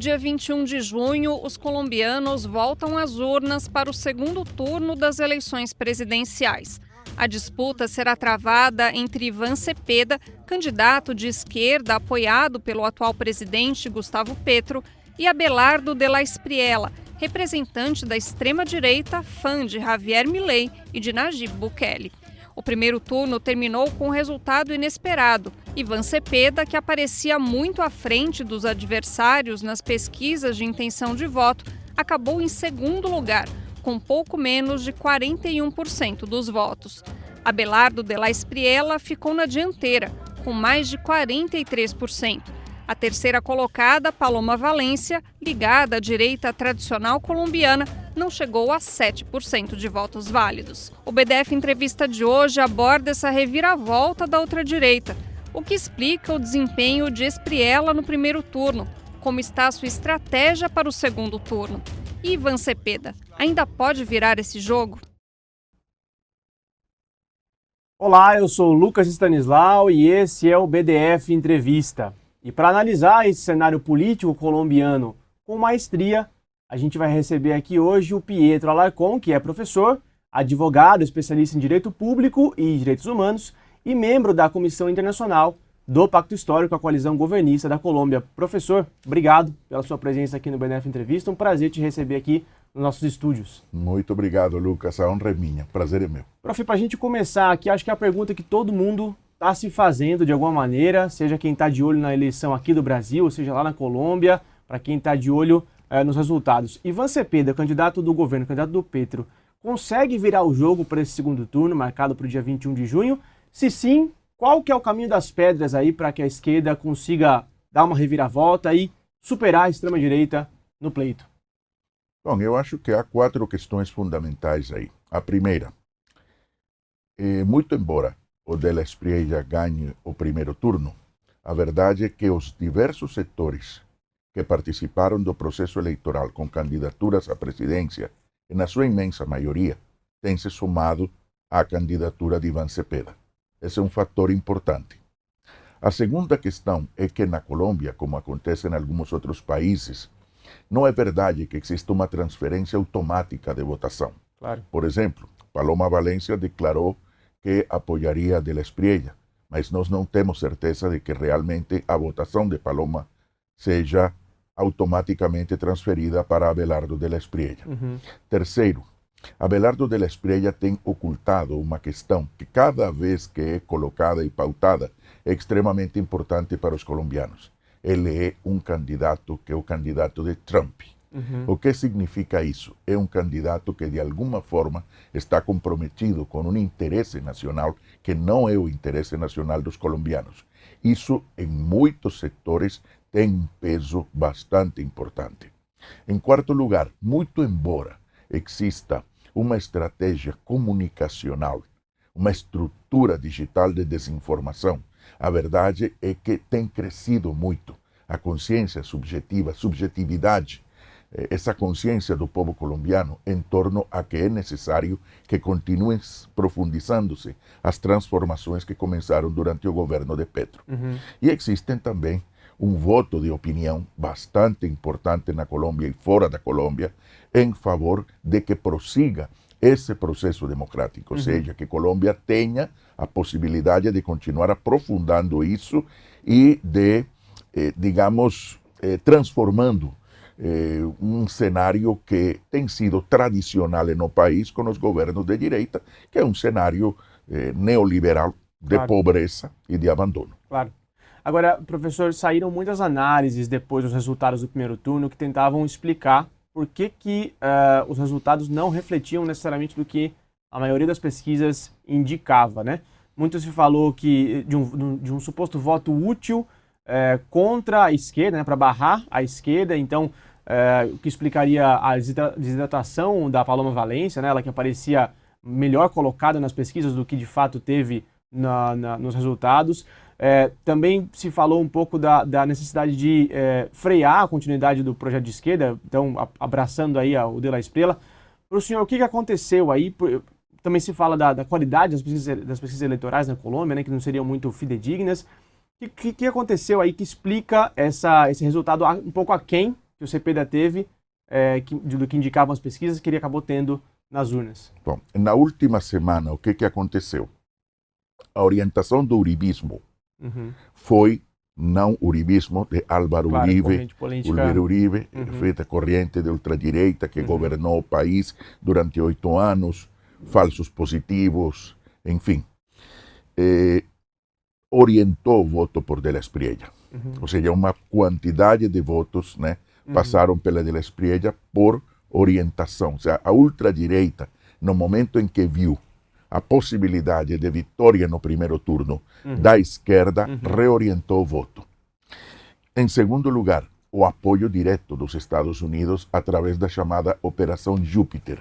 dia 21 de junho, os colombianos voltam às urnas para o segundo turno das eleições presidenciais. A disputa será travada entre Iván Cepeda, candidato de esquerda apoiado pelo atual presidente Gustavo Petro, e Abelardo de la Espriella, representante da extrema-direita, fã de Javier Milei e de Nayib Bukele. O primeiro turno terminou com um resultado inesperado. Iván Cepeda, que aparecia muito à frente dos adversários nas pesquisas de intenção de voto, acabou em segundo lugar, com pouco menos de 41% dos votos. Abelardo de la Espriella ficou na dianteira, com mais de 43%. A terceira colocada, Paloma Valencia, ligada à direita tradicional colombiana, não chegou a 7% de votos válidos. O BDF Entrevista de hoje aborda essa reviravolta da ultradireita, o que explica o desempenho de Espriella no primeiro turno, como está a sua estratégia para o segundo turno. E Iván Cepeda, ainda pode virar esse jogo? Olá, eu sou o Lucas Stanislau e esse é o BDF Entrevista. E para analisar esse cenário político colombiano com maestria, a gente vai receber aqui hoje o Pietro Alarcón, que é professor, advogado, especialista em Direito Público e Direitos Humanos e membro da Comissão Internacional do Pacto Histórico, a coalizão governista da Colômbia. Professor, obrigado pela sua presença aqui no BDF Entrevista. Um prazer te receber aqui nos nossos estúdios. Muito obrigado, Lucas. A honra é minha. Prazer é meu. Prof, para a gente começar aqui, acho que é a pergunta que todo mundo está se fazendo de alguma maneira, seja quem está de olho na eleição aqui do Brasil, seja lá na Colômbia, para quem está de olho nos resultados. Iván Cepeda, candidato do governo, candidato do Petro, consegue virar o jogo para esse segundo turno, marcado para o dia 21 de junho? Se sim, qual que é o caminho das pedras aí para que a esquerda consiga dar uma reviravolta e superar a extrema-direita no pleito? Bom, eu acho que há 4 questões fundamentais aí. A primeira, muito embora o de la Espriella ganhe o primeiro turno, a verdade é que os diversos setores que participaram do processo eleitoral com candidaturas à presidência, e na sua imensa maioria, têm se somado à candidatura de Iván Cepeda. Esse é um fator importante. A segunda questão é que na Colômbia, como acontece em alguns outros países, não é verdade que existe uma transferência automática de votação. Claro. Por exemplo, Paloma Valencia declarou que apoiaria a de la Espriella, mas nós não temos certeza de que realmente a votação de Paloma seja automaticamente transferida para Abelardo de la Espriella. Terceiro, Abelardo de la Espriella tem ocultado uma questão que cada vez que é colocada e pautada é extremamente importante para os colombianos. Ele é um candidato que é o candidato de Trump. O que significa isso? É um candidato que de alguma forma está comprometido com um interesse nacional que não é o interesse nacional dos colombianos. Isso, em muitos setores, tem um peso bastante importante. Em quarto lugar, muito embora exista uma estratégia comunicacional, uma estrutura digital de desinformação, a verdade é que tem crescido muito a consciência subjetiva, subjetividade, essa consciência do povo colombiano em torno a que é necessário que continuem profundizando-se as transformações que começaram durante o governo de Petro. E existem também um voto de opinião bastante importante na Colômbia e fora da Colômbia em favor de que prossiga esse processo democrático, ou seja, que Colômbia tenha a possibilidade de continuar aprofundando isso e de, transformando um cenário que tem sido tradicional no país com os governos de direita, que é um cenário neoliberal de pobreza e de abandono. Claro. Agora, professor, saíram muitas análises depois dos resultados do primeiro turno que tentavam explicar por que os resultados não refletiam necessariamente do que a maioria das pesquisas indicava, né? Muito se falou que de um suposto voto útil contra a esquerda, né, para barrar a esquerda, então o que explicaria a desidratação da Paloma Valencia, né, ela que aparecia melhor colocada nas pesquisas do que de fato teve nos resultados. Também se falou um pouco da necessidade de frear a continuidade do projeto de esquerda, então abraçando aí o de la Espriella. Para o senhor, o que aconteceu aí? Também se fala da qualidade das pesquisas eleitorais na Colômbia, né, que não seriam muito fidedignas. O que aconteceu aí que explica esse resultado um pouco aquém que o Cepeda teve, do que indicavam as pesquisas, que ele acabou tendo nas urnas? Bom, na última semana, o que aconteceu? A orientação do uribismo foi não uribismo de Álvaro Uribe, feita corrente de ultradireita que governou o país durante 8 anos, falsos positivos, enfim. Orientou o voto por De La Espriella. Ou seja, uma quantidade de votos, né, passaram pela De La Espriella por orientação. Ou seja, a ultradireita, no momento em que viu a possibilidade de vitória no primeiro turno da esquerda, reorientou o voto. Em segundo lugar, o apoio direto dos Estados Unidos através da chamada Operação Júpiter.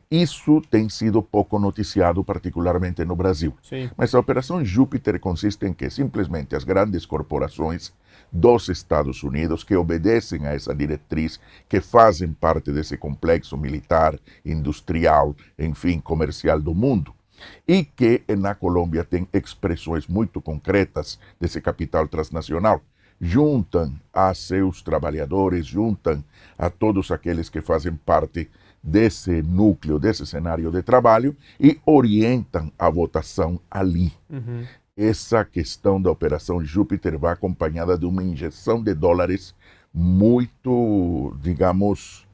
Isso tem sido pouco noticiado, particularmente no Brasil. Sim. Mas a Operação Júpiter consiste em que simplesmente as grandes corporações dos Estados Unidos que obedecem a essa diretriz, que fazem parte desse complexo militar, industrial, enfim, comercial do mundo, e que na Colômbia tem expressões muito concretas desse capital transnacional, juntam a seus trabalhadores, juntam a todos aqueles que fazem parte desse núcleo, desse cenário de trabalho e orientam a votação ali. Essa questão da Operação Júpiter vai acompanhada de uma injeção de dólares muito, digamos,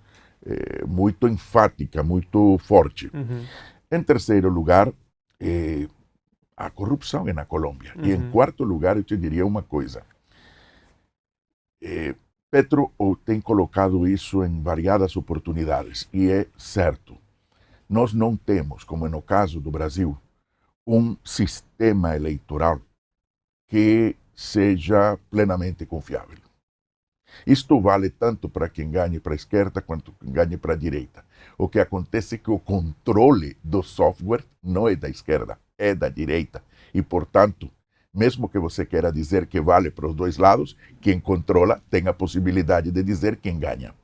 muito enfática, muito forte. Em terceiro lugar, a corrupção na Colômbia. E em quarto lugar, eu te diria uma coisa. Petro tem colocado isso em variadas oportunidades, e é certo. Nós não temos, como no caso do Brasil, um sistema eleitoral que seja plenamente confiável. Isto vale tanto para quem ganhe para a esquerda quanto quem ganhe para a direita. O que acontece é que o controle do software não é da esquerda, é da direita. E, portanto, mesmo que você queira dizer que vale para os dois lados, quem controla tem a possibilidade de dizer quem ganha.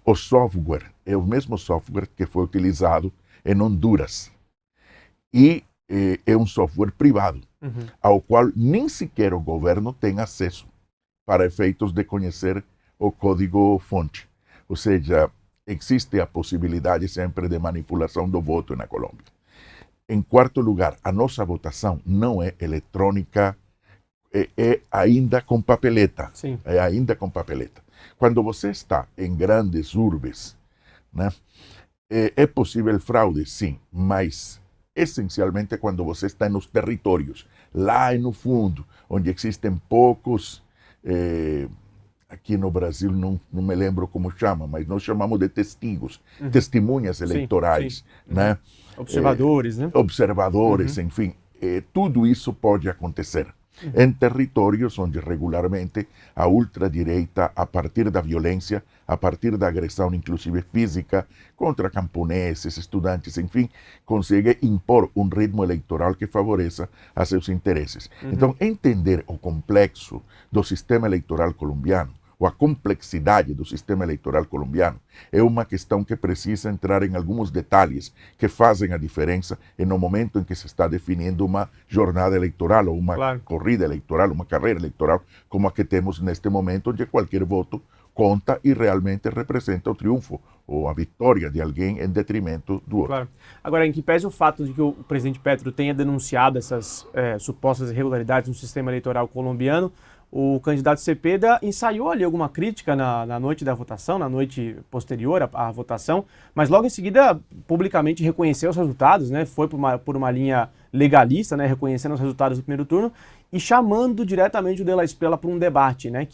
O software é o mesmo software que foi utilizado em Honduras. E é um software privado, ao qual nem sequer o governo tem acesso para efeitos de conhecer o código-fonte. Ou seja, existe a possibilidade sempre de manipulação do voto na Colômbia. Em quarto lugar, a nossa votação não é eletrônica, é ainda com papeleta. Sim. É ainda com papeleta. Quando você está em grandes urbes, né, é possível fraude, sim, mas essencialmente quando você está nos territórios, lá no fundo, onde existem poucos, aqui no Brasil não me lembro como chama, mas nós chamamos de testigos, testemunhas eleitorais, sim. né? Observadores, né? Observadores, enfim, tudo isso pode acontecer em territórios onde regularmente a ultradireita, a partir da violência, a partir da agressão, inclusive física, contra camponeses, estudantes, enfim, consegue impor um ritmo eleitoral que favoreça a seus interesses. Então, entender o complexo do sistema eleitoral colombiano, ou a complexidade do sistema eleitoral colombiano, é uma questão que precisa entrar em alguns detalhes que fazem a diferença no momento em que se está definindo uma jornada eleitoral ou uma corrida eleitoral, uma carreira eleitoral, como a que temos neste momento, onde qualquer voto conta e realmente representa o triunfo ou a vitória de alguém em detrimento do outro. Claro. Agora, em que pese o fato de que o presidente Petro tenha denunciado essas supostas irregularidades no sistema eleitoral colombiano, o candidato Cepeda ensaiou ali alguma crítica na noite da votação, na noite posterior à votação, mas logo em seguida publicamente reconheceu os resultados, né? Foi por uma linha legalista, né? Reconhecendo os resultados do primeiro turno e chamando diretamente o De La Espriella para um debate, né?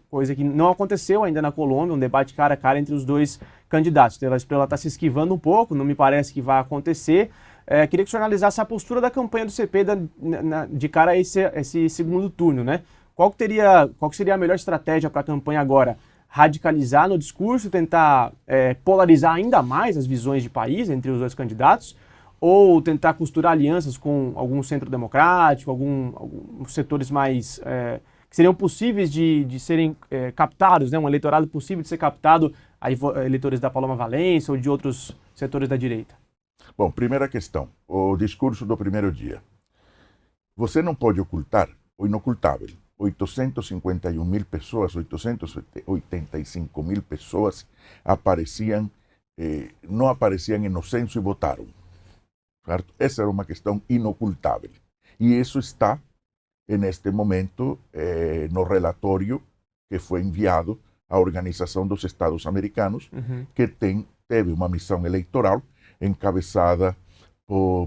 Coisa que não aconteceu ainda na Colômbia, um debate cara a cara entre os dois candidatos. O De La Espriella está se esquivando um pouco, não me parece que vai acontecer. Queria que o senhor analisasse a postura da campanha do Cepeda de cara a esse segundo turno, né? Qual que seria a melhor estratégia para a campanha agora? Radicalizar no discurso, tentar polarizar ainda mais as visões de país entre os dois candidatos, ou tentar costurar alianças com algum centro democrático, alguns setores mais que seriam possíveis de serem captados, né? Um eleitorado possível de ser captado, eleitores da Paloma Valença ou de outros setores da direita? Bom, primeira questão, o discurso do primeiro dia. Você não pode ocultar o inocultável. 851.000 pessoas, 885.000 pessoas não apareciam no censo e votaram. Certo? Essa era uma questão inocultável. E isso está, neste momento, no relatório que foi enviado à Organização dos Estados Americanos, que teve uma missão eleitoral encabeçada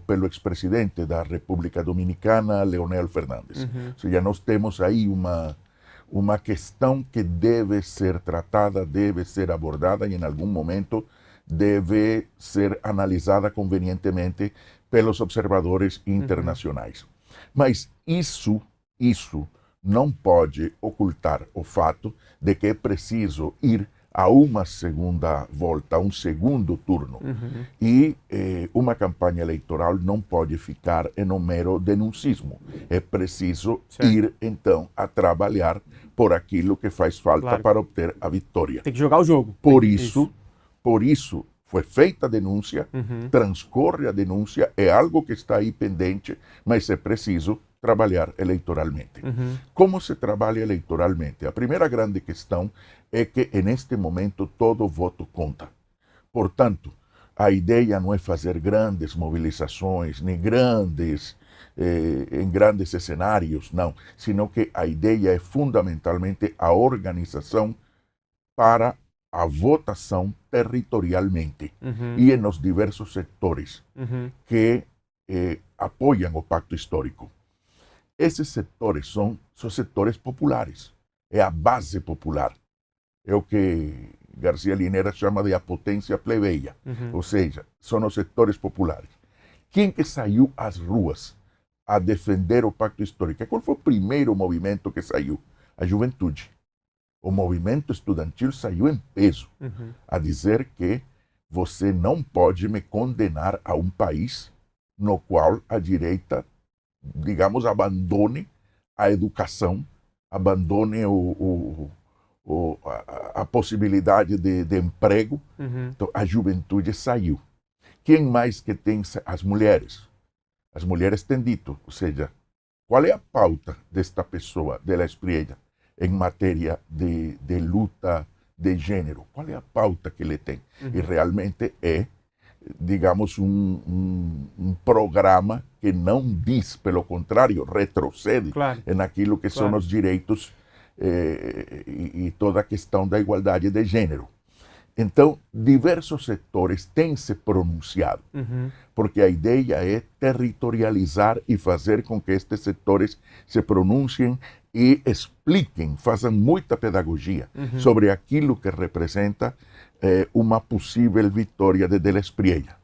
pelo ex-presidente da República Dominicana, Leonel Fernández. Ou seja, nós temos aí uma questão que deve ser tratada, deve ser abordada e em algum momento deve ser analisada convenientemente pelos observadores internacionais. Mas isso não pode ocultar o fato de que é preciso ir a uma segunda volta, a um segundo turno. E uma campanha eleitoral não pode ficar em um mero denuncismo. É preciso ir, então, a trabalhar por aquilo que faz falta para obter a vitória. Tem que jogar o jogo. Por isso foi feita a denúncia, transcorre a denúncia, é algo que está aí pendente, mas é preciso trabalhar eleitoralmente. Como se trabalha eleitoralmente? A primeira grande questão é que, neste momento, todo voto conta. Portanto, a ideia não é fazer grandes mobilizações, nem em grandes cenários, não, sino que a ideia é fundamentalmente a organização para a votação territorialmente e nos diversos setores que apoiam o Pacto Histórico. Esses setores são setores populares, é a base popular. É o que Garcia Linera chama de a potência plebeia, ou seja, são os setores populares. Quem que saiu às ruas a defender o Pacto Histórico? Qual foi o primeiro movimento que saiu? A juventude. O movimento estudantil saiu em peso a dizer que você não pode me condenar a um país no qual a direita, digamos, abandone a educação, abandone a possibilidade de emprego. Então, a juventude saiu. Quem mais que tem? As mulheres. As mulheres têm dito, ou seja, qual é a pauta desta pessoa, de La Espriella, em matéria de luta de gênero? Qual é a pauta que ele tem? E realmente é, digamos, um programa que não diz, pelo contrário, retrocede naquilo que são os direitos e toda a questão da igualdade de gênero. Então, diversos setores têm se pronunciado, porque a ideia é territorializar e fazer com que estes setores se pronunciem e expliquem, façam muita pedagogia sobre aquilo que representa uma possível vitória de La Espriella.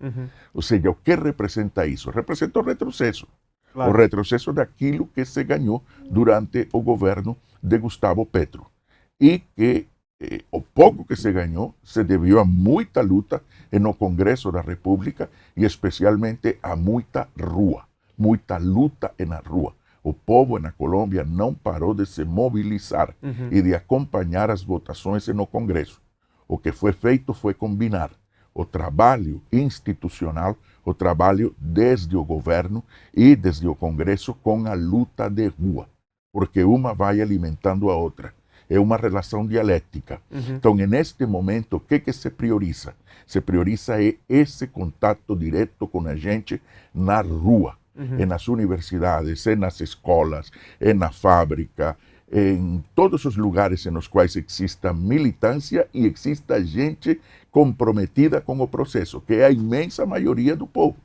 Ou seja, o que representa isso? Representa o retrocesso. O retrocesso daquilo que se ganhou durante o governo de Gustavo Petro. E que o pouco que se ganhou se deviu a muita luta no Congresso da República e especialmente a muita luta na rua. O povo na Colômbia não parou de se mobilizar e de acompanhar as votações no Congresso. O que foi feito foi combinar o trabalho institucional, o trabalho desde o governo e desde o Congresso com a luta de rua, porque uma vai alimentando a outra. É uma relação dialética. Então, neste momento, o que se prioriza? Se prioriza esse contato direto com a gente na rua, nas universidades, nas escolas, na fábrica, em todos os lugares nos quais exista militância e exista gente comprometida com o processo, que é a imensa maioria do povo.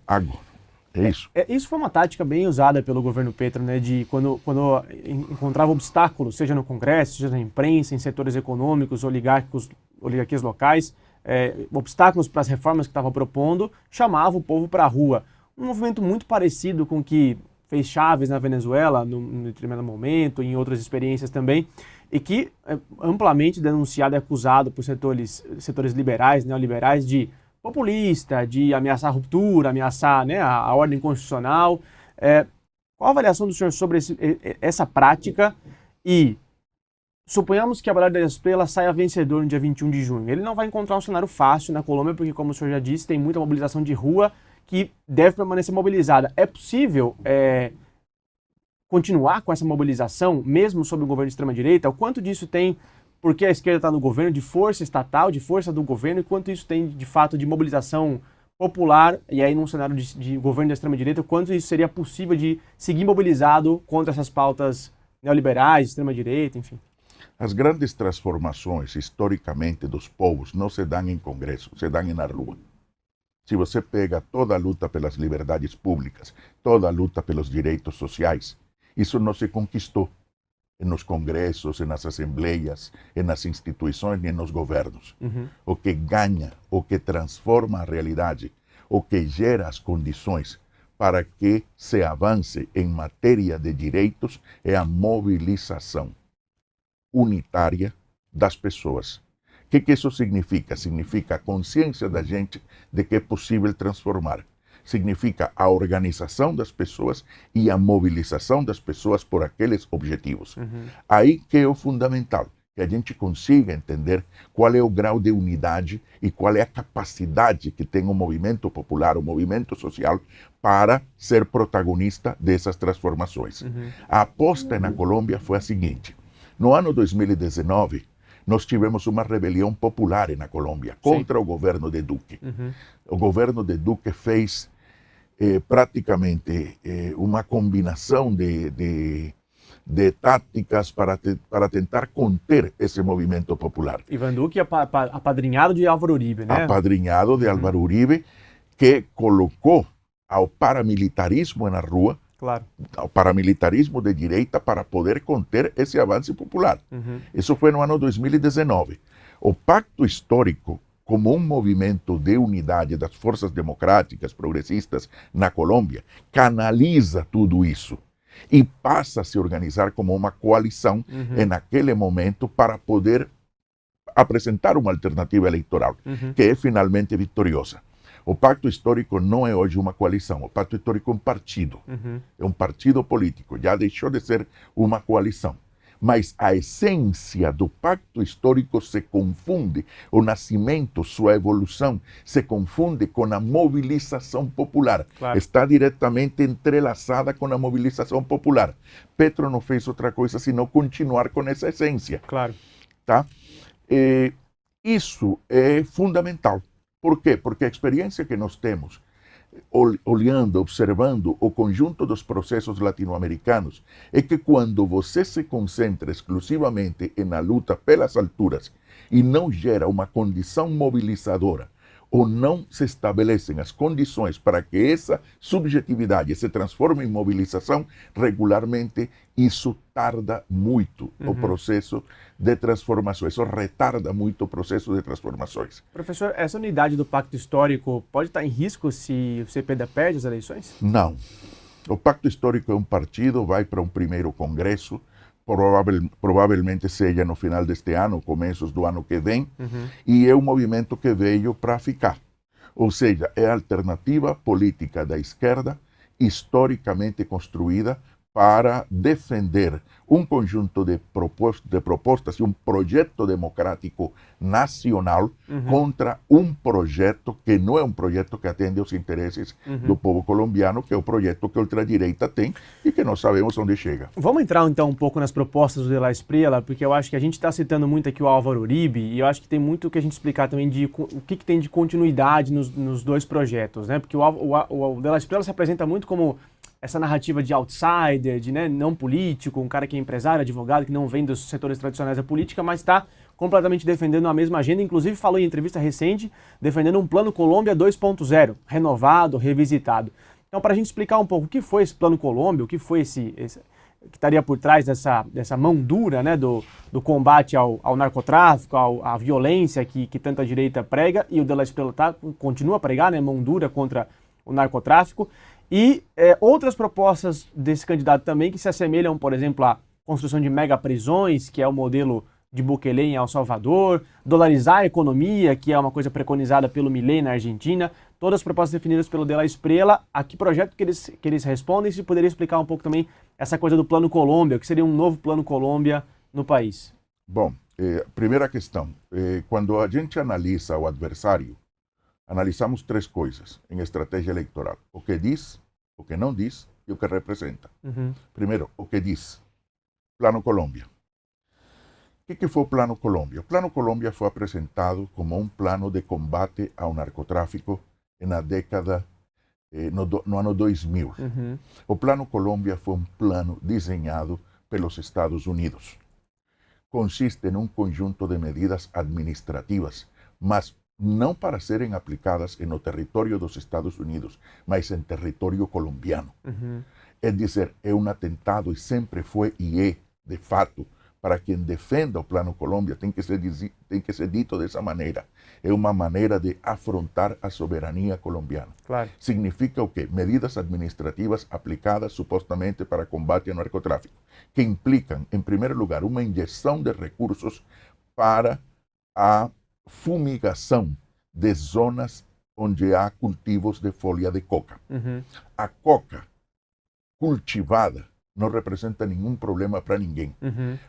Agora, é isso. Isso foi uma tática bem usada pelo governo Petro, né, de quando encontrava obstáculos, seja no Congresso, seja na imprensa, em setores econômicos, oligarquias locais, obstáculos para as reformas que estava propondo, chamava o povo para a rua. Um movimento muito parecido com o que fez Chávez na Venezuela, num determinado momento, em outras experiências também, e que é amplamente denunciado e acusado por setores liberais, neoliberais, de populista, de ameaçar a ruptura, ameaçar, né, a ordem constitucional. Qual a avaliação do senhor sobre essa prática? E suponhamos que a Abelardo da Espriella saia vencedor no dia 21 de junho. Ele não vai encontrar um cenário fácil na Colômbia, porque, como o senhor já disse, tem muita mobilização de rua que deve permanecer mobilizada. É possível continuar com essa mobilização, mesmo sob o governo de extrema-direita? O quanto disso tem, porque a esquerda está no governo, de força estatal, de força do governo, e quanto isso tem, de fato, de mobilização popular, e aí num cenário de governo da extrema-direita, quanto isso seria possível de seguir mobilizado contra essas pautas neoliberais, extrema-direita, enfim? As grandes transformações, historicamente, dos povos não se dão em congresso, se dão na rua. Se você pega toda a luta pelas liberdades públicas, toda a luta pelos direitos sociais, isso não se conquistou nos congressos, nas assembleias, nas instituições, nem nos governos. O que ganha, o que transforma a realidade, o que gera as condições para que se avance em matéria de direitos é a mobilização unitária das pessoas. O que isso significa? Significa a consciência da gente de que é possível transformar. Significa a organização das pessoas e a mobilização das pessoas por aqueles objetivos. Aí que é o fundamental, que a gente consiga entender qual é o grau de unidade e qual é a capacidade que tem o movimento popular, o movimento social, para ser protagonista dessas transformações. A aposta na Colômbia foi a seguinte: no ano 2019, nós tivemos uma rebelião popular na Colômbia contra o governo de Duque. O governo de Duque fez praticamente uma combinação de táticas para tentar conter esse movimento popular. Ivan Duque apadrinhado de Álvaro Uribe, né? Apadrinhado de Álvaro Uribe, que colocou ao paramilitarismo na rua, claro, ao paramilitarismo de direita para poder conter esse avanço popular. Isso foi no ano 2019. O Pacto Histórico, como um movimento de unidade das forças democráticas, progressistas na Colômbia, canaliza tudo isso e passa a se organizar como uma coalição naquele momento para poder apresentar uma alternativa eleitoral que é finalmente vitoriosa. O Pacto Histórico não é hoje uma coalição, o Pacto Histórico é um partido, é um partido político, já deixou de ser uma coalição. Mas a essência do Pacto Histórico se confunde, o nascimento, sua evolução, se confunde com a mobilização popular. Claro. Está diretamente entrelaçada com a mobilização popular. Petro não fez outra coisa senão continuar com essa essência. Claro. Tá? Isso é fundamental. Por quê? Porque a experiência que nós temos, olhando, observando o conjunto dos processos latino-americanos, é que quando você se concentra exclusivamente na luta pelas alturas e não gera uma condição mobilizadora, ou não se estabelecem as condições para que essa subjetividade se transforme em mobilização, regularmente isso tarda muito o processo de transformação. Isso retarda muito o processo de transformações. Professor, essa unidade do Pacto Histórico pode estar em risco se o Cepeda perde as eleições? Não. O Pacto Histórico é um partido, vai para um primeiro congresso, provavelmente seja no final deste ano, começos do ano que vem, e é um movimento que veio para ficar. Ou seja, é a alternativa política da esquerda, historicamente construída para defender um conjunto de propostas e um projeto democrático nacional contra um projeto que não é um projeto que atende aos interesses do povo colombiano, que é o projeto que a ultradireita tem e que nós sabemos onde chega. Vamos entrar então um pouco nas propostas do de la Espriella, porque eu acho que a gente está citando muito aqui o Álvaro Uribe e eu acho que tem muito que a gente explicar também de o que tem de continuidade nos dois projetos, né? Porque o de la Espriella se apresenta muito como essa narrativa de outsider, de não político, um cara que é empresário, advogado, que não vem dos setores tradicionais da política, mas está completamente defendendo a mesma agenda, inclusive falou em entrevista recente, defendendo um Plano Colômbia 2.0, renovado, revisitado. Então, para a gente explicar um pouco o que foi esse Plano Colômbia, o que foi esse que estaria por trás dessa mão dura, né, do combate ao narcotráfico, à violência que tanto a direita prega, e o de la Espriella continua a pregar, né, mão dura contra o narcotráfico. E outras propostas desse candidato também que se assemelham, por exemplo, à construção de mega prisões, que é o modelo de Bukele em El Salvador, dolarizar a economia, que é uma coisa preconizada pelo Milei na Argentina, todas as propostas definidas pelo de la Espriella. A que projeto que eles respondem? Se poderia explicar um pouco também essa coisa do Plano Colômbia, que seria um novo Plano Colômbia no país? Bom, primeira questão, quando a gente analisa o adversário, analisamos três coisas em estratégia eleitoral: o que diz, o que não diz e o que representa. Primeiro, o que diz Plano Colômbia. O que foi o Plano Colômbia? O Plano Colômbia foi apresentado como um plano de combate ao narcotráfico na década, no ano 2000. O Plano Colômbia foi um plano desenhado pelos Estados Unidos. Consiste em um conjunto de medidas administrativas, mas não para serem aplicadas no território dos Estados Unidos, mas em território colombiano. É dizer, é um atentado e sempre foi e é, de fato, para quem defenda o Plano Colômbia, tem que ser dito dessa maneira. É uma maneira de afrontar a soberania colombiana. Claro. Significa o quê? Medidas administrativas aplicadas supostamente para combate ao narcotráfico, que implicam, em primeiro lugar, uma injeção de recursos para a fumigação de zonas onde há cultivos de folha de coca. A coca cultivada não representa nenhum problema para ninguém.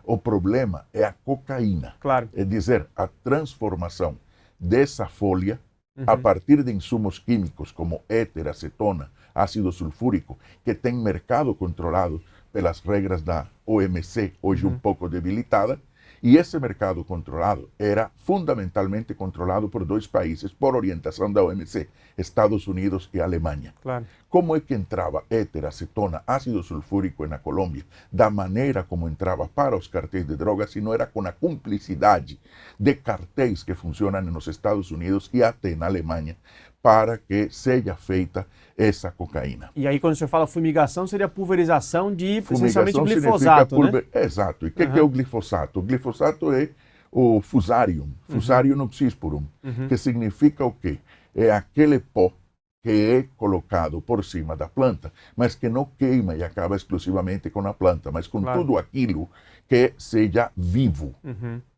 O problema é a cocaína. Claro. É dizer, a transformação dessa folha a partir de insumos químicos como éter, acetona, ácido sulfúrico, que tem mercado controlado pelas regras da OMC, hoje um pouco debilitada, e esse mercado controlado era fundamentalmente controlado por dois países, por orientação da OMC, Estados Unidos e Alemanha. Claro. Como é que entrava éter, acetona, ácido sulfúrico na Colômbia, da maneira como entrava para os cartéis de drogas, se não era com a cumplicidade de cartéis que funcionam nos Estados Unidos e até na Alemanha, para que seja feita essa cocaína. E aí, quando o senhor fala fumigação, seria pulverização de, essencialmente, glifosato, né? Exato. E o que é o glifosato? O glifosato é o Fusarium obscurum, que significa o quê? É aquele pó que é colocado por cima da planta, mas que não queima e acaba exclusivamente com a planta, mas com tudo aquilo que seja vivo.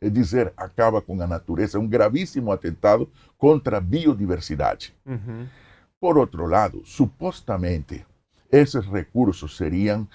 É dizer, acaba com a natureza, um gravíssimo atentado contra a biodiversidade. Por outro lado, supostamente, esses recursos seriam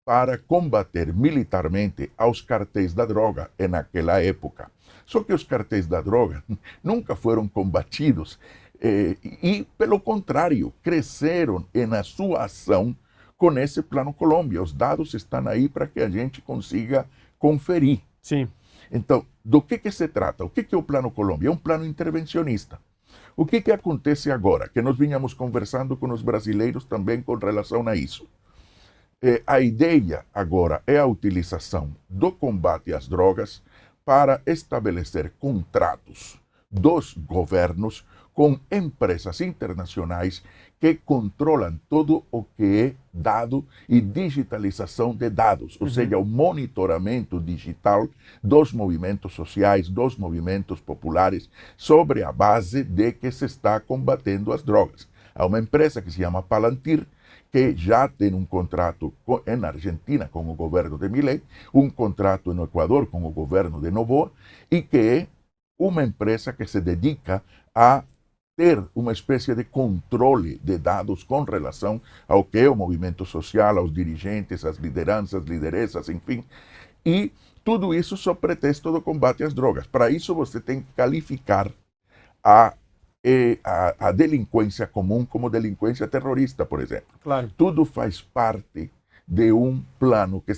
para combater militarmente aos cartéis da droga naquela época. Só que os cartéis da droga nunca foram combatidos e, pelo contrário, cresceram na sua ação com esse Plano Colômbia. Os dados estão aí para que a gente consiga conferir. Sim. Então, do que se trata? O que é o Plano Colômbia? É um plano intervencionista. O que acontece agora? Que nós vinhamos conversando com os brasileiros também com relação a isso. A ideia agora é a utilização do combate às drogas para estabelecer contratos dos governos com empresas internacionais que controlam todo o que é dado e digitalização de dados, ou seja, o monitoramento digital dos movimentos sociais, dos movimentos populares, sobre a base de que se está combatendo as drogas. Há uma empresa que se chama Palantir, que já tem um contrato na Argentina com o governo de Milei, um contrato no Equador com o governo de Noboa, e que é uma empresa que se dedica a ter uma espécie de controle de dados com relação ao que é o movimento social, aos dirigentes, às lideranças, enfim. E tudo isso sob pretexto do combate às drogas. Para isso você tem que qualificar a delinquência comum como delinquência terrorista, por exemplo. Claro. Tudo faz parte de um plano que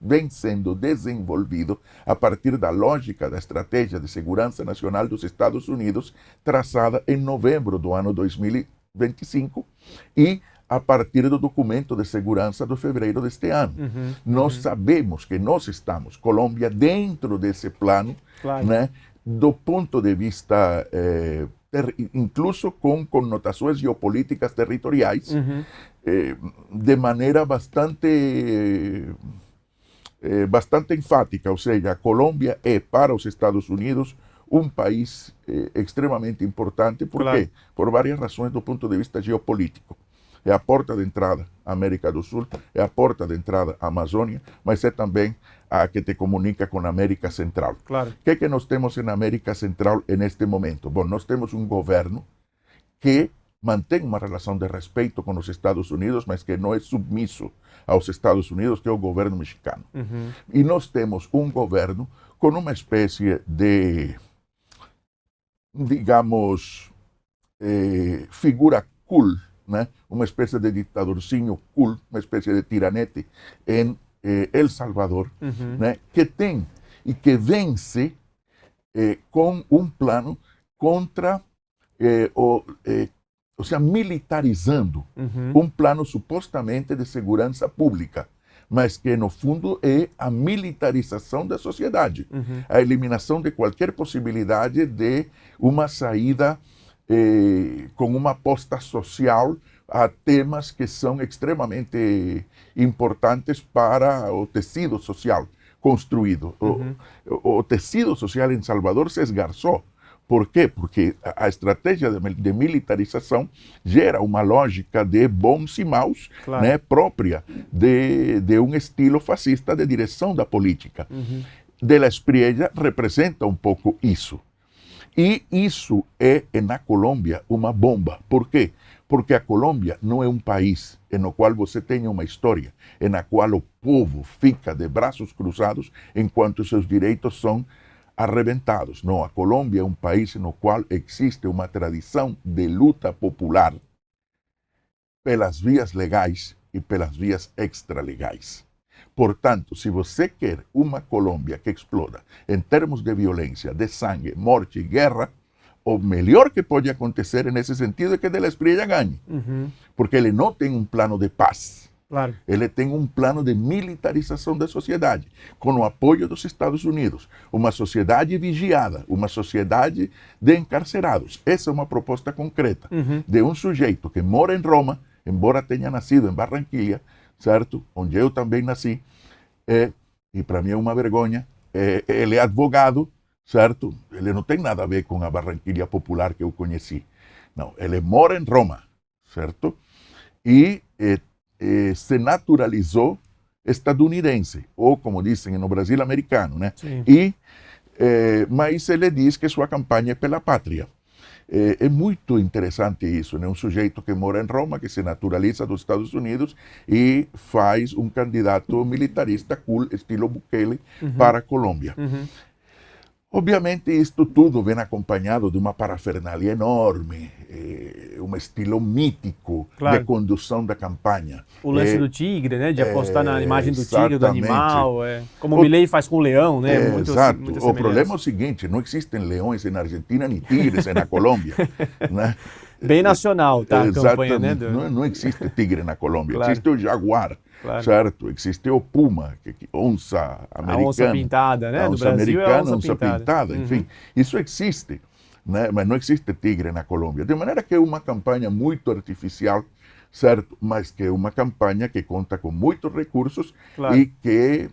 vem sendo desenvolvido a partir da lógica da Estratégia de Segurança Nacional dos Estados Unidos, traçada em novembro do ano 2025, e a partir do documento de segurança de fevereiro deste ano. Nós sabemos que nós estamos, Colômbia, dentro desse plano, né, do ponto de vista incluso com conotações geopolíticas territoriais, de maneira bastante enfática. Ou seja, a Colômbia é, para os Estados Unidos, um país extremamente importante. Por quê? Por várias razões do ponto de vista geopolítico. É a porta de entrada à América do Sul, é a porta de entrada à Amazônia, mas é também a que te comunica com a América Central. Claro. O que é que nós temos na América Central neste momento? Bom, nós temos um governo que mantém uma relação de respeito com os Estados Unidos, mas que não é submisso aos Estados Unidos, que é o governo mexicano. E nós temos um governo com uma espécie de, digamos, figura cool né, uma espécie de ditadorzinho cool, uma espécie de tiranete em El Salvador, né, que tem e que vence com um plano contra, ou seja, militarizando um plano supostamente de segurança pública, mas que no fundo é a militarização da sociedade, a eliminação de qualquer possibilidade de uma saída com uma aposta social a temas que são extremamente importantes para o tecido social construído. O tecido social em Salvador se esgarçou. Por quê? Porque a estratégia de militarização gera uma lógica de bons e maus, Claro. né, própria de um estilo fascista de direção da política. De la Espriella representa um pouco isso. E isso é, na Colômbia, uma bomba. Por quê? Porque a Colômbia não é um país no qual você tenha uma história, na qual o povo fica de braços cruzados enquanto seus direitos são arrebentados. Não, a Colômbia é um país no qual existe uma tradição de luta popular pelas vias legais e pelas vias extralegais. Portanto, se você quer uma Colômbia que exploda em termos de violência, de sangue, morte e guerra, o melhor que pode acontecer nesse sentido é que de la Espriella ganhe. Porque ele não tem um plano de paz. Claro. Ele tem um plano de militarização da sociedade, com o apoio dos Estados Unidos. Uma sociedade vigiada, uma sociedade de encarcerados. Essa é uma proposta concreta de um sujeito que mora em Roma, embora tenha nascido em Barranquilla, certo? Onde eu também nasci, e para mim é uma vergonha, ele é advogado, certo? Ele não tem nada a ver com a Barranquilla popular que eu conheci. Não, ele mora em Roma, certo? E se naturalizou estadunidense, ou como dizem no Brasil, americano, né? Sim. Mas ele diz que sua campanha é pela pátria. É muito interessante isso, né? Um sujeito que mora em Roma, que se naturaliza dos Estados Unidos e faz um candidato militarista cool, estilo Bukele, para a Colômbia. Obviamente, isto tudo vem acompanhado de uma parafernália enorme, um estilo mítico Claro. de condução da campanha. O lance do tigre, né? De apostar na imagem do tigre, do exatamente. animal. Como o Milei faz com o leão, né? Exato. Muita O semelhança. problema é o seguinte, não existem leões na Argentina, nem tigres na Colômbia. Né? Bem nacional, tá? A campanha, né? Exatamente. Não existe tigre na Colômbia. Claro. Existe o jaguar, Claro. certo? Existe o puma, onça americana. A onça pintada, né? A Do onça Brasil é a americana, onça pintada. enfim. Isso existe, né? Mas não existe tigre na Colômbia. De maneira que é uma campanha muito artificial, certo? Mas que é uma campanha que conta com muitos recursos Claro. e que,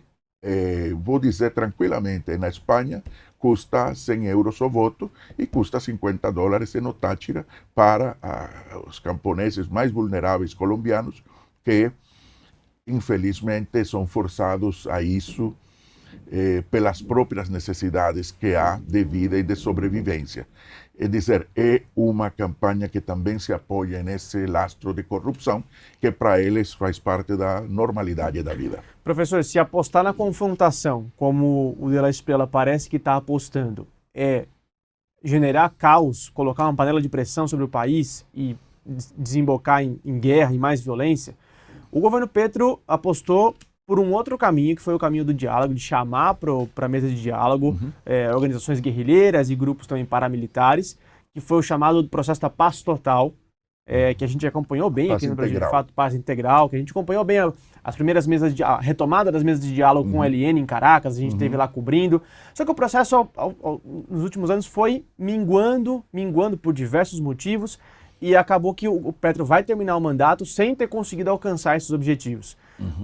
vou dizer tranquilamente, na Espanha custa 100 euros o voto e custa $50 no Táchira para os camponeses mais vulneráveis colombianos que, infelizmente, são forçados a isso pelas próprias necessidades que há de vida e de sobrevivência. É dizer, é uma campanha que também se apoia nesse lastro de corrupção, que para eles faz parte da normalidade da vida. Professor, se apostar na confrontação, como o de la Espriella parece que está apostando, é generar caos, colocar uma panela de pressão sobre o país e desembocar em guerra e mais violência, o governo Petro apostou por um outro caminho, que foi o caminho do diálogo, de chamar para a mesa de diálogo organizações guerrilheiras e grupos também paramilitares, que foi o chamado processo da paz total, que a gente acompanhou bem Paz aqui no Brasil, de integral. fato, paz integral, que a gente acompanhou bem as primeiras mesas a retomada das mesas de diálogo com o LN em Caracas, a gente esteve lá cobrindo. Só que o processo, nos últimos anos, foi minguando por diversos motivos, e acabou que o Petro vai terminar o mandato sem ter conseguido alcançar esses objetivos.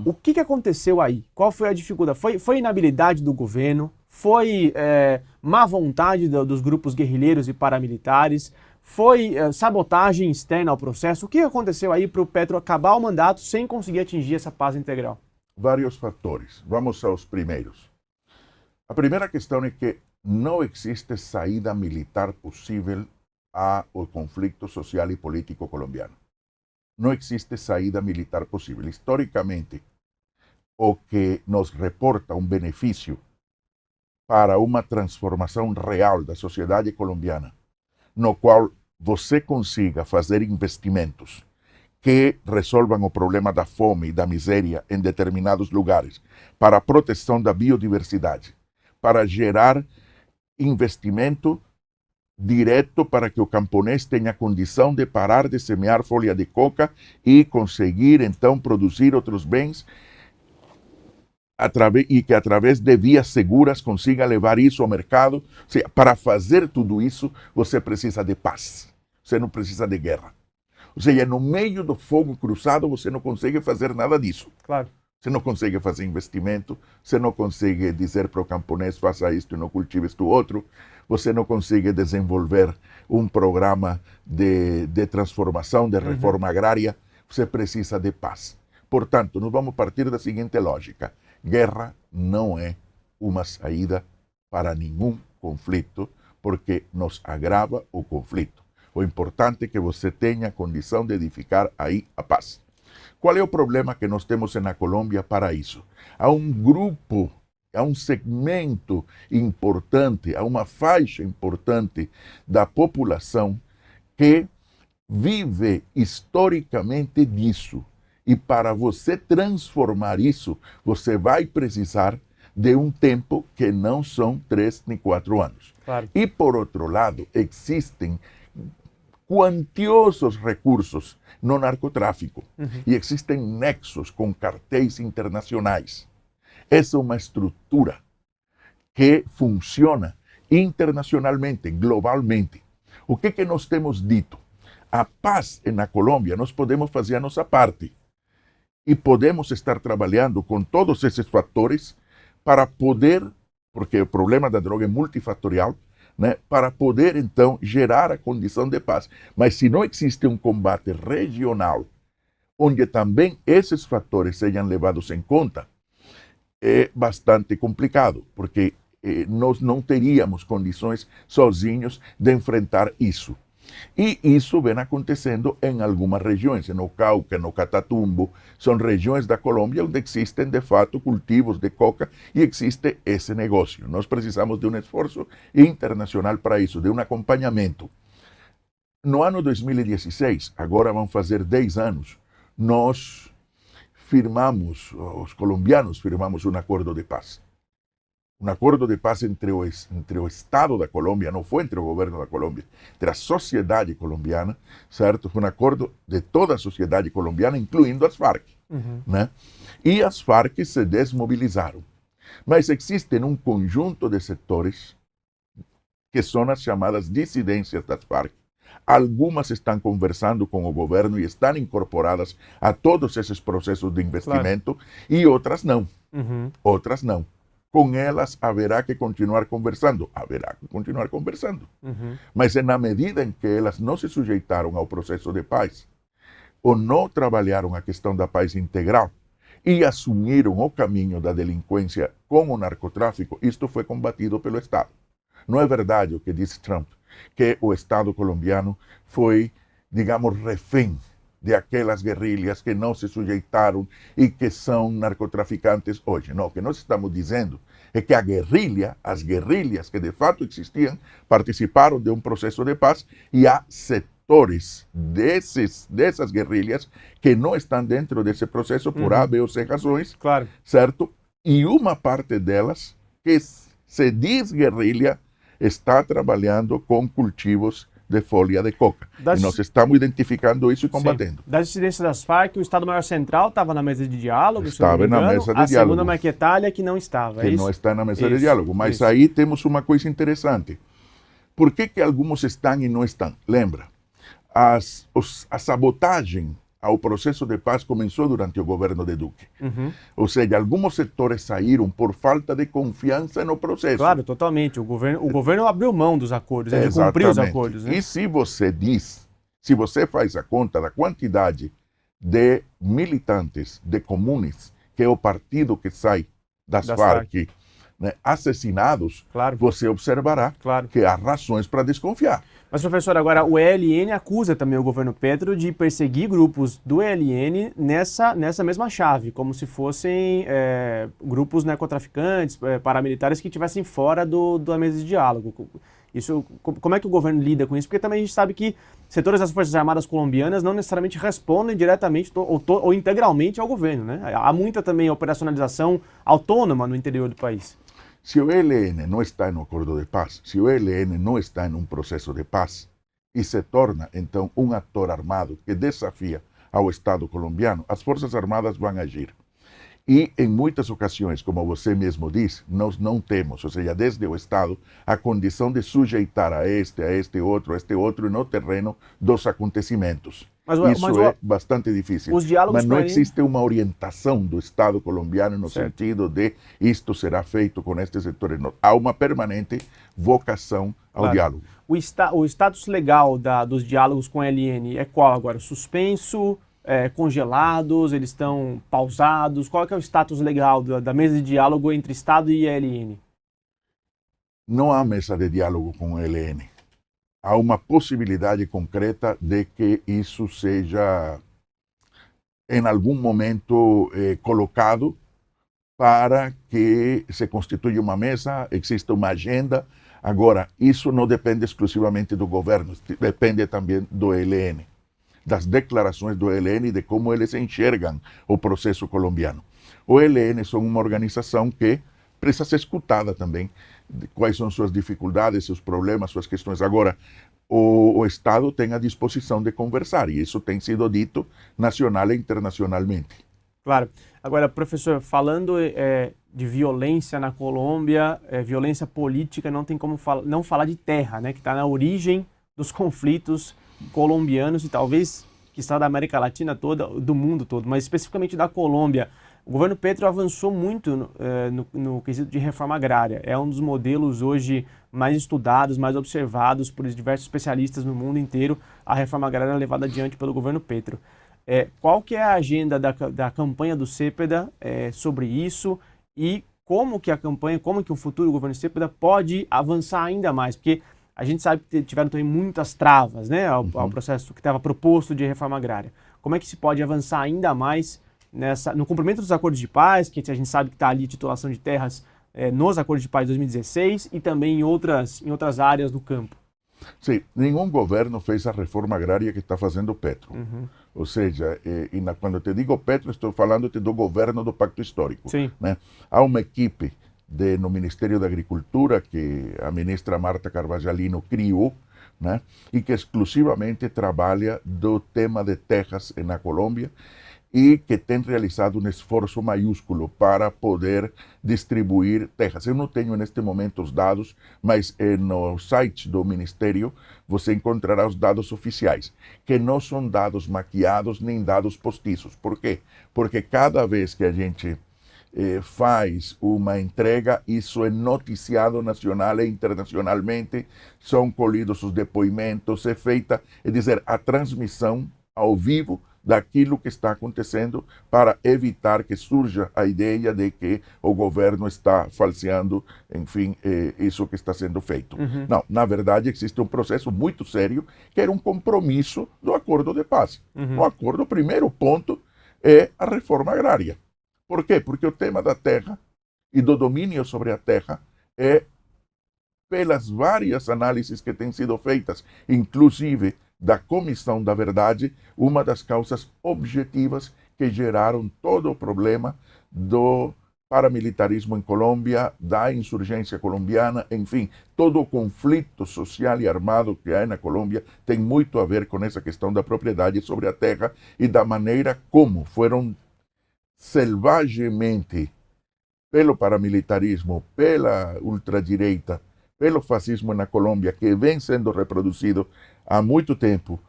O que aconteceu aí? Qual foi a dificuldade? Foi inabilidade do governo? Foi má vontade dos grupos guerrilheiros e paramilitares? Foi sabotagem externa ao processo? O que aconteceu aí para o Petro acabar o mandato sem conseguir atingir essa paz integral? Vários fatores. Vamos aos primeiros. A primeira questão é que não existe saída militar possível ao conflito social e político colombiano. Não existe saída militar possível. Historicamente, o que nos reporta um benefício para uma transformação real da sociedade colombiana, no qual você consiga fazer investimentos que resolvam o problema da fome e da miséria em determinados lugares, para a proteção da biodiversidade, para gerar investimento direto para que o camponês tenha condição de parar de semear folha de coca e conseguir então produzir outros bens e que através de vias seguras consiga levar isso ao mercado. Ou seja, para fazer tudo isso, você precisa de paz, você não precisa de guerra. Ou seja, no meio do fogo cruzado, você não consegue fazer nada disso. Claro. Você não consegue fazer investimento, você não consegue dizer para o camponês faça isto e não cultive isto outro, você não consegue desenvolver um programa de transformação, de reforma agrária, você precisa de paz. Portanto, nós vamos partir da seguinte lógica: guerra não é uma saída para nenhum conflito, porque nos agrava o conflito. O importante é que você tenha condição de edificar aí a paz. Qual é o problema que nós temos na Colômbia para isso? Há um grupo, há um segmento importante, há uma faixa importante da população que vive historicamente disso. E para você transformar isso, você vai precisar de um tempo que não são 3 nem 4 anos. Claro. E por outro lado, existem quantiosos recursos no narcotráfico e existem nexos com cartéis internacionais. Essa é uma estrutura que funciona internacionalmente, globalmente. O que nós temos dito? A paz na Colômbia, nós podemos fazer a nossa parte e podemos estar trabalhando com todos esses fatores para poder, porque o problema da droga é multifatorial, né, para poder, então, gerar a condição de paz. Mas se não existe um combate regional, onde também esses fatores sejam levados em conta, é bastante complicado, porque nós não teríamos condições sozinhos de enfrentar isso. E isso vem acontecendo em algumas regiões, no Cauca, no Catatumbo, são regiões da Colômbia onde existem de fato cultivos de coca e existe esse negócio. Nós precisamos de um esforço internacional para isso, de um acompanhamento. No ano 2016, agora vão fazer 10 anos, nós firmamos, os colombianos firmamos um acordo de paz. Um acordo de paz entre o Estado da Colômbia, não foi entre o governo da Colômbia, entre a sociedade colombiana, certo? Foi um acordo de toda a sociedade colombiana, incluindo as Farc. Né? E as Farc se desmobilizaram. Mas existe um conjunto de setores que são as chamadas dissidências das Farc. Algumas estão conversando com o governo e estão incorporadas a todos esses processos de investimento, claro. E outras não. Outras não. Com elas haverá que continuar conversando. Mas na medida em que elas não se sujeitaram ao processo de paz, ou não trabalharam a questão da paz integral, e assumiram o caminho da delinquência com o narcotráfico, isto foi combatido pelo Estado. Não é verdade o que diz Trump, que o Estado colombiano foi, digamos, refém de aquelas guerrilhas que não se sujeitaram e que são narcotraficantes hoje. Não, o que nós estamos dizendo é que as guerrilhas que de fato existiam, participaram de um processo de paz e há setores dessas guerrilhas que não estão dentro desse processo por A, B ou C razões, claro. Certo? E uma parte delas, que se diz guerrilha, está trabalhando com cultivos de folha de coca. E nós estamos identificando isso e combatendo. Sim. Das dissidências das Farc, o Estado-Maior Central estava na mesa de diálogo? Estava na mesa de diálogo. A segunda Marquetália que não estava, que não está na mesa de diálogo. Mas aí temos uma coisa interessante. Por que alguns estão e não estão? Lembra, a sabotagem ao processo de paz começou durante o governo de Duque. Ou seja, alguns setores saíram por falta de confiança no processo. Claro, totalmente. O governo abriu mão dos acordos, ele cumpriu os acordos. Né? E se você faz a conta da quantidade de militantes, de comunes, que é o partido que sai das Farc, né, assassinados, claro. Você observará que há razões para desconfiar. Mas, professor, agora o ELN acusa também o governo Petro de perseguir grupos do ELN nessa mesma chave, como se fossem grupos narcotraficantes, paramilitares que estivessem fora da mesa de diálogo. Isso, como é que o governo lida com isso? Porque também a gente sabe que setores das Forças Armadas colombianas não necessariamente respondem diretamente ou integralmente ao governo, né? Há muita também operacionalização autônoma no interior do país. Se o ELN não está em um acordo de paz, se o ELN não está em um processo de paz e se torna então um ator armado que desafia ao Estado colombiano, as Forças Armadas vão agir. E em muitas ocasiões, como você mesmo diz, nós não temos, ou seja, desde o Estado, a condição de sujeitar a este outro no terreno dos acontecimentos. Isso é bastante difícil. Mas não existe uma orientação do Estado colombiano no sentido de isto será feito com estes setores. Não. Há uma permanente vocação ao diálogo. O status legal dos diálogos com a ELN é qual agora? Suspenso? Congelados, eles estão pausados? Qual é o status legal da mesa de diálogo entre Estado e ELN? Não há mesa de diálogo com o ELN. Há uma possibilidade concreta de que isso seja, em algum momento, colocado para que se constitua uma mesa, exista uma agenda. Agora, isso não depende exclusivamente do governo, depende também do ELN. Das declarações do ELN e de como eles enxergam o processo colombiano. O ELN é uma organização que precisa ser escutada também, de quais são suas dificuldades, seus problemas, suas questões. Agora, o Estado tem a disposição de conversar, e isso tem sido dito nacional e internacionalmente. Claro. Agora, professor, falando de violência na Colômbia, violência política, não tem como não falar de terra, né, que está na origem dos conflitos colombianos e talvez que está da América Latina toda, do mundo todo, mas especificamente da Colômbia. O governo Petro avançou muito no quesito de reforma agrária. É um dos modelos hoje mais estudados, mais observados por diversos especialistas no mundo inteiro. A reforma agrária levada adiante pelo governo Petro. Qual que é a agenda da campanha do Cepeda sobre isso e como que o futuro governo Cepeda pode avançar ainda mais? Porque a gente sabe que tiveram também muitas travas, né, ao processo que estava proposto de reforma agrária. Como é que se pode avançar ainda mais no cumprimento dos acordos de paz, que a gente sabe que está ali a titulação de terras nos acordos de paz de 2016 e também em outras áreas do campo? Sim, nenhum governo fez a reforma agrária que está fazendo o Petro. Ou seja, quando eu te digo Petro, estou falando do governo do Pacto Histórico. Sim. Né? Há uma equipe no Ministério da Agricultura que a ministra Marta Carvajalino criou, né? E que exclusivamente trabalha do tema de terras na Colômbia e que tem realizado um esforço maiúsculo para poder distribuir terras. Eu não tenho neste momento os dados, mas no site do Ministério você encontrará os dados oficiais, que não são dados maquiados nem dados postiços. Por quê? Porque cada vez que a gente faz uma entrega, isso é noticiado nacional e internacionalmente, são colhidos os depoimentos, é feita, é dizer, a transmissão ao vivo daquilo que está acontecendo para evitar que surja a ideia de que o governo está falseando, enfim, isso que está sendo feito. Não, na verdade existe um processo muito sério que era um compromisso do acordo de paz. O acordo, o primeiro ponto é a reforma agrária. Por quê? Porque o tema da terra e do domínio sobre a terra é, pelas várias análises que têm sido feitas, inclusive da Comissão da Verdade, uma das causas objetivas que geraram todo o problema do paramilitarismo em Colômbia, da insurgência colombiana, enfim, todo o conflito social e armado que há na Colômbia tem muito a ver com essa questão da propriedade sobre a terra e da maneira como foram selvagemente, pelo paramilitarismo, pela ultradireita, pelo fascismo na Colômbia, que vem sendo reproduzido há muito tempo,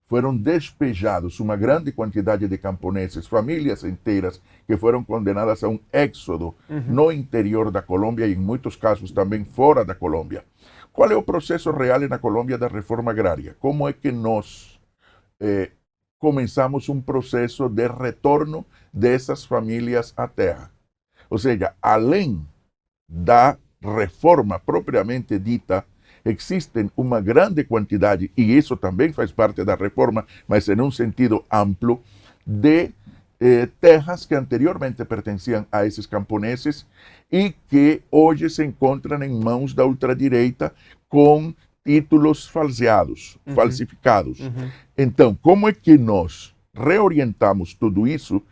foram despejados uma grande quantidade de camponeses, famílias inteiras, que foram condenadas a um êxodo no interior da Colômbia e, em muitos casos, também fora da Colômbia. Qual é o processo real na Colômbia da reforma agrária? Como é que nós começamos um processo de retorno dessas famílias à terra? Ou seja, além da reforma propriamente dita, existem uma grande quantidade, e isso também faz parte da reforma, mas em um sentido amplo, de terras que anteriormente pertenciam a esses camponeses e que hoje se encontram em mãos da ultradireita com títulos falsificados. Então, como é que nós reorientamos tudo isso?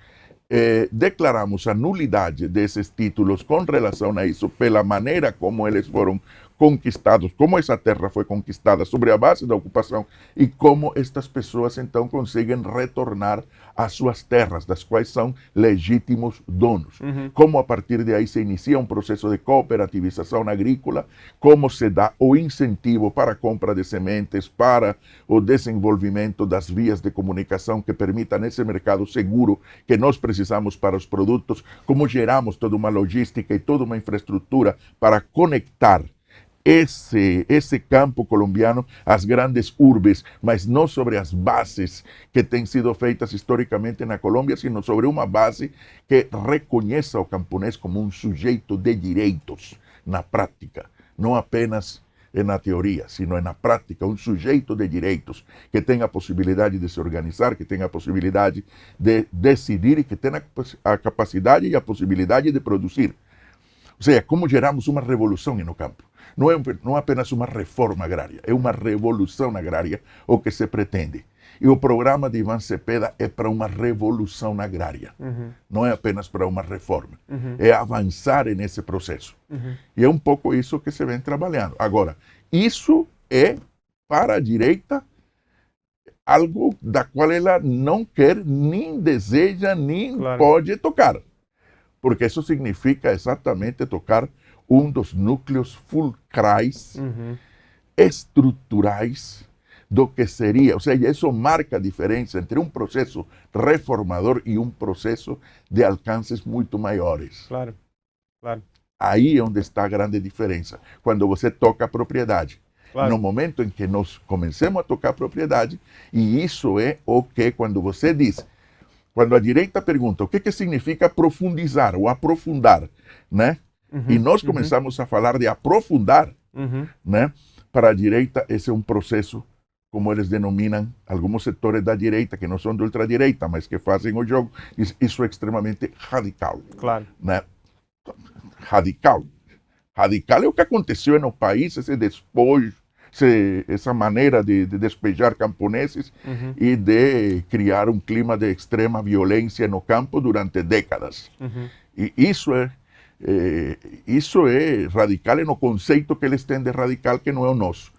Declaramos a nulidade desses títulos com relação a isso, pela maneira como eles foram conquistados, como essa terra foi conquistada sobre a base da ocupação e como estas pessoas então conseguem retornar às suas terras, das quais são legítimos donos. Como a partir de aí se inicia um processo de cooperativização agrícola, como se dá o incentivo para a compra de sementes, para o desenvolvimento das vias de comunicação que permitam esse mercado seguro que nós precisamos para os produtos, como geramos toda uma logística e toda uma infraestrutura para conectar esse campo colombiano às grandes urbes, mas não sobre as bases que têm sido feitas historicamente na Colômbia, sino sobre uma base que reconheça o camponês como um sujeito de direitos na prática, não apenas na teoria, sino na prática, um sujeito de direitos que tenha a possibilidade de se organizar, que tenha a possibilidade de decidir e que tenha a capacidade e a possibilidade de produzir. Ou seja, como geramos uma revolução no campo. Não é apenas uma reforma agrária, é uma revolução agrária o que se pretende. E o programa de Iván Cepeda é para uma revolução agrária, não é apenas para uma reforma, é avançar nesse processo. E é um pouco isso que se vem trabalhando. Agora, isso é para a direita algo da qual ela não quer, nem deseja, nem pode tocar. Porque isso significa exatamente tocar um dos núcleos fulcrais, estruturais, do que seria. Ou seja, isso marca a diferença entre um processo reformador e um processo de alcances muito maiores. Claro. Aí é onde está a grande diferença. Quando você toca a propriedade. No momento em que nós começamos a tocar a propriedade, e isso é o que, quando você diz, quando a direita pergunta o que significa profundizar ou aprofundar, né? E nós começamos a falar de aprofundar, né? Para a direita, esse é um processo, como eles denominam alguns setores da direita, que não são de ultradireita, mas que fazem o jogo, isso é extremamente radical. Né? Radical é o que aconteceu no país, esse despojo, essa maneira de despejar camponeses e de criar um clima de extrema violência no campo durante décadas. E isso é radical no conceito que eles têm de radical, que não é o nosso.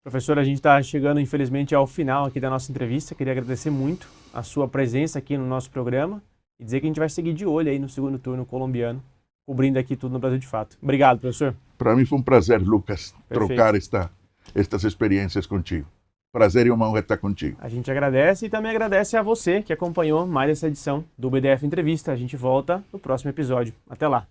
Professor, a gente está chegando, infelizmente, ao final aqui da nossa entrevista. Queria agradecer muito a sua presença aqui no nosso programa e dizer que a gente vai seguir de olho aí no segundo turno colombiano, cobrindo aqui tudo no Brasil de Fato. Obrigado, professor. Para mim foi um prazer, Lucas, trocar estas experiências contigo. Prazer e uma honra estar contigo. A gente agradece e também agradece a você que acompanhou mais essa edição do BDF Entrevista. A gente volta no próximo episódio. Até lá.